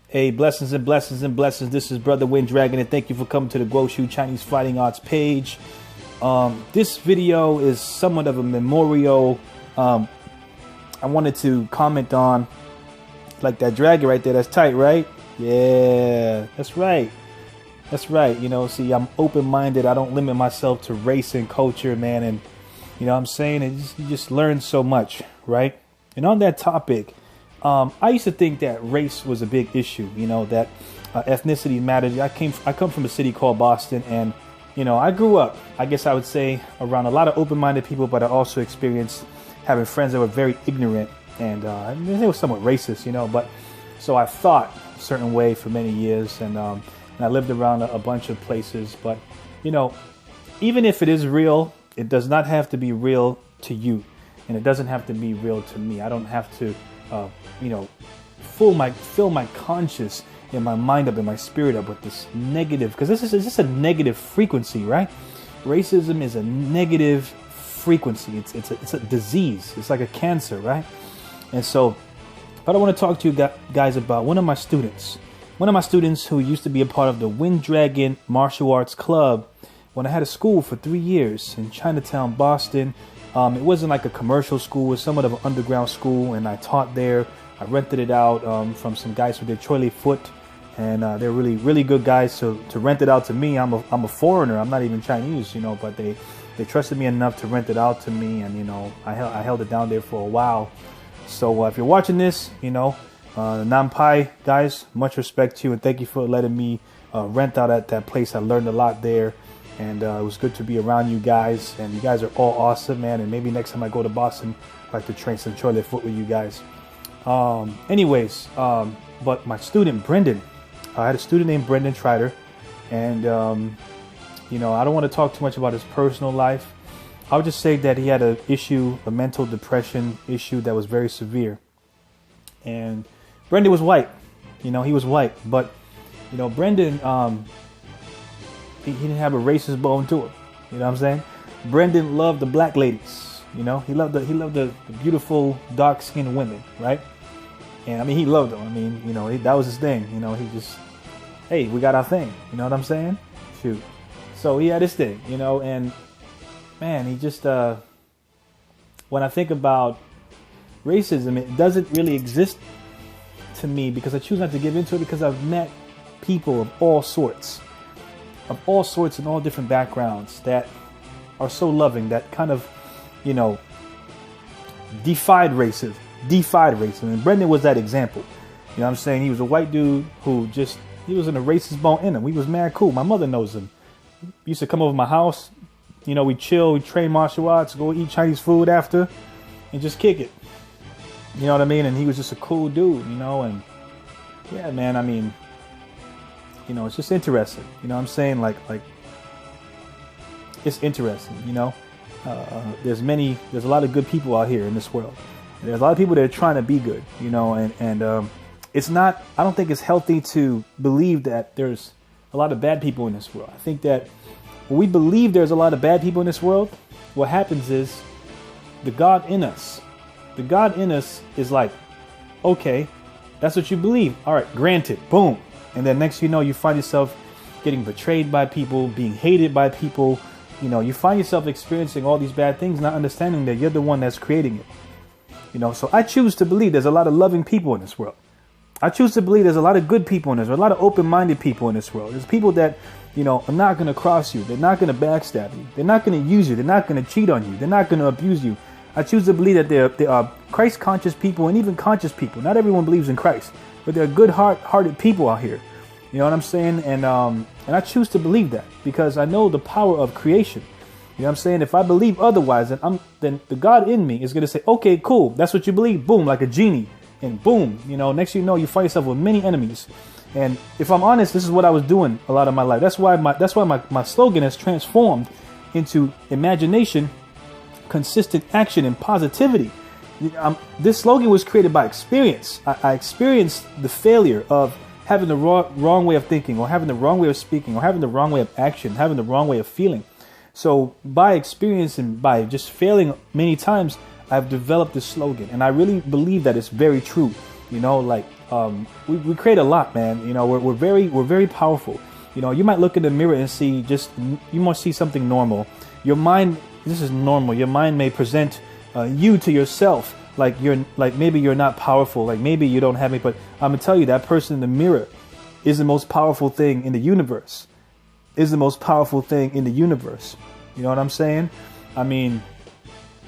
Hey, blessings and blessings and blessings. This is Brother Wind Dragon, and thank you for coming to the Guoshu Chinese Fighting Arts page. This video is somewhat of a memorial. I wanted to comment on, like that dragon right there. That's tight, right? Yeah, that's right. That's right. You know, see, I'm open-minded. I don't limit myself to race and culture, man. And you know what I'm saying? You just learn so much, right? And on that topic, I used to think that race was a big issue, you know, that ethnicity mattered. I come from a city called Boston, and, you know, I grew up, I guess I would say, around a lot of open-minded people, but I also experienced having friends that were very ignorant, and they were somewhat racist, you know, but so I thought a certain way for many years, and I lived around a bunch of places, but, you know, even if it is real, it does not have to be real to you, and it doesn't have to be real to me. I don't have to you know, fill my conscience and my mind up and my spirit up with this negative, because this is just a negative frequency, right? Racism is a negative frequency. It's a disease. It's like a cancer, right? And so, but I want to talk to you guys about one of my students who used to be a part of the Wind Dragon Martial Arts Club when I had a school for 3 years in Chinatown, Boston. It wasn't like a commercial school. It was somewhat of an underground school, and I taught there. I rented it out from some guys who did Choi Li Foot, and they're really good guys. So to rent it out to me, I'm a foreigner. I'm not even Chinese, you know, but they trusted me enough to rent it out to me, and you know, I held it down there for a while. So if you're watching this, you know, Nam Pai guys, much respect to you, and thank you for letting me rent out at that place. I learned a lot there. And it was good to be around you guys. And you guys are all awesome, man. And maybe next time I go to Boston, I'd like to train some Choi Li Foot with you guys. But my student, Brendan, I had a student named Brendan Trider. And, you know, I don't want to talk too much about his personal life. I would just say that he had a mental depression issue that was very severe. And Brendan was white. You know, he was white. But, you know, Brendan... He didn't have a racist bone to him. You know what I'm saying? Brendan loved the black ladies. You know, he loved the beautiful dark-skinned women, right? And I mean, he loved them. I mean, you know, that was his thing. You know, he just, hey, we got our thing. You know what I'm saying? Shoot. So he had his thing, you know, and man, he just, when I think about racism, it doesn't really exist to me because I choose not to give into it, because I've met people of all sorts and all different backgrounds that are so loving, that kind of, you know, defied racism. And Brendan was that example. You know what I'm saying? He was a white dude who he wasn't a racist bone in him. He was mad cool. My mother knows him. He used to come over to my house. You know, we chill, we train martial arts, go eat Chinese food after, and just kick it. You know what I mean? And he was just a cool dude, you know, and yeah, man, I mean, you know, it's just interesting. You know what I'm saying? Like it's interesting, you know. There's a lot of good people out here in this world. There's a lot of people that are trying to be good, you know, and it's not, I don't think it's healthy to believe that there's a lot of bad people in this world. I think that when we believe there's a lot of bad people in this world, what happens is the God in us is like, okay, that's what you believe. All right, granted, boom. And then next you know, you find yourself getting betrayed by people, being hated by people. You know, you find yourself experiencing all these bad things, not understanding that you're the one that's creating it. You know, so I choose to believe there's a lot of loving people in this world. I choose to believe there's a lot of good people in this world, a lot of open-minded people in this world. There's people that, you know, are not going to cross you. They're not going to backstab you. They're not going to use you. They're not going to cheat on you. They're not going to abuse you. I choose to believe that there are Christ-conscious people and even conscious people. Not everyone believes in Christ, but there are good-hearted people out here. You know what I'm saying? And I choose to believe that because I know the power of creation. You know what I'm saying? If I believe otherwise, then the God in me is going to say, okay, cool. That's what you believe. Boom, like a genie. And boom, you know, next you know, you find yourself with many enemies. And if I'm honest, this is what I was doing a lot of my life. That's why my slogan has transformed into imagination, consistent action, and positivity. This slogan was created by experience. I experienced the failure of having the wrong way of thinking, or having the wrong way of speaking, or having the wrong way of action, having the wrong way of feeling. So by experience and by just failing many times, I've developed this slogan, and I really believe that it's very true. You know, like we create a lot, man. You know, we're very powerful. You know, you might look in the mirror and see you might see something normal. Your mind, this is normal. Your mind may present you to yourself like maybe you're not powerful, like maybe you don't have it. But I'm gonna tell you, that person in the mirror is the most powerful thing in the universe. Is the most powerful thing in the universe. You know what I'm saying? I mean,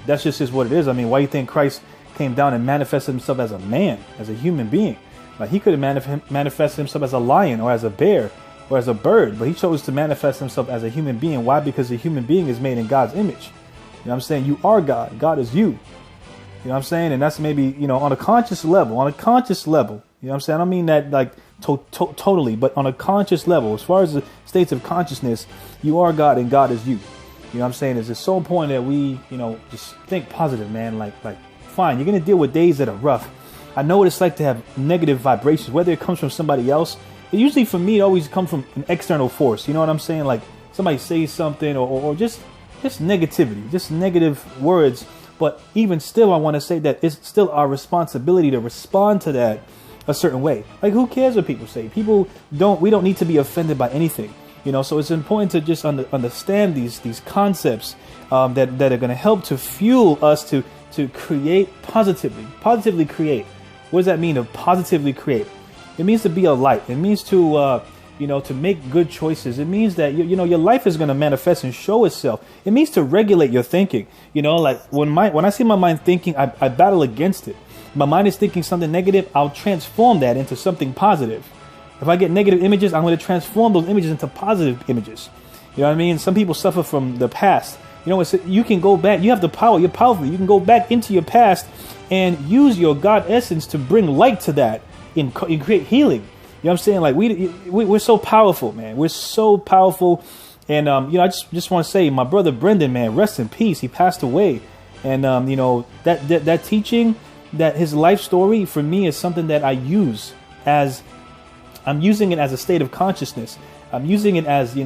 that's just what it is. I mean, why do you think Christ came down and manifested himself as a man, as a human being? Like, he could have manifested himself as a lion or as a bear or as a bird, but he chose to manifest himself as a human being. Why? Because a human being is made in God's image. You know what I'm saying? You are God. God is you. You know what I'm saying? And that's maybe, you know, on a conscious level, you know what I'm saying? I don't mean that like totally, but on a conscious level, as far as the states of consciousness, you are God and God is you. You know what I'm saying? It's just so important that we, you know, just think positive, man. Like, fine, you're going to deal with days that are rough. I know what it's like to have negative vibrations, whether it comes from somebody else. It usually, for me, it always comes from an external force. You know what I'm saying? Like, somebody says something or just negativity, just negative words. But even still, I want to say that it's still our responsibility to respond to that a certain way. Like, who cares what people say? We don't need to be offended by anything. You know, so it's important to just understand these concepts that are going to help to fuel us to create positively create. What does that mean, to positively create? It means to be a light. It means to to make good choices. It means that your life is going to manifest and show itself. It means to regulate your thinking. You know, like when I see my mind thinking, I battle against it. My mind is thinking something negative, I'll transform that into something positive. If I get negative images, I'm going to transform those images into positive images. You know what I mean? Some people suffer from the past. You know, you can go back. You have the power. You're powerful. You can go back into your past and use your God essence to bring light to that and create healing. You know what I'm saying? Like, we're so powerful, man. We're so powerful. And, I just want to say, my brother Brendan, man, rest in peace. He passed away. And, that teaching, that his life story for me is something that I use as... I'm using it as a state of consciousness. I'm using it as,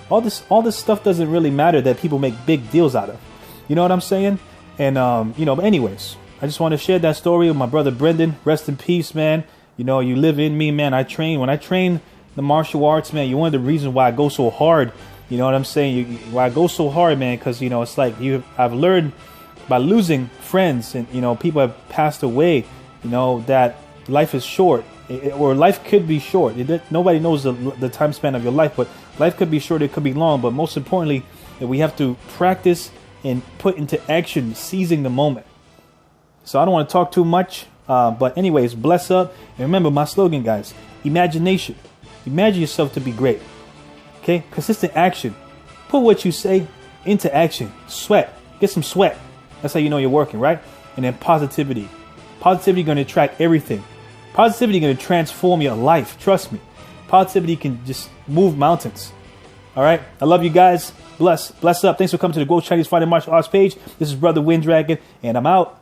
all this stuff doesn't really matter that people make big deals out of. You know what I'm saying? And, but anyways, I just want to share that story with my brother Brendan. Rest in peace, man. You know, you live in me, man. When I train the martial arts, man, you're one of the reasons why I go so hard. You know what I'm saying? Why I go so hard, man, because, it's like I've learned by losing friends and, people have passed away, that life is short. Or life could be short. Nobody knows the time span of your life, but life could be short, it could be long. But most importantly, that we have to practice and put into action, seizing the moment. So I don't want to talk too much, but anyways, bless up. And remember my slogan, guys: imagination. Imagine yourself to be great. Okay, consistent action. Put what you say into action. Sweat. Get some sweat. That's how you know you're working, right? And then positivity. Positivity going to attract everything. Positivity going to transform your life. Trust me. Positivity can just move mountains. All right. I love you guys. Bless up. Thanks for coming to the Go Chinese Fighting Martial Arts page. This is Brother Wind Dragon, and I'm out.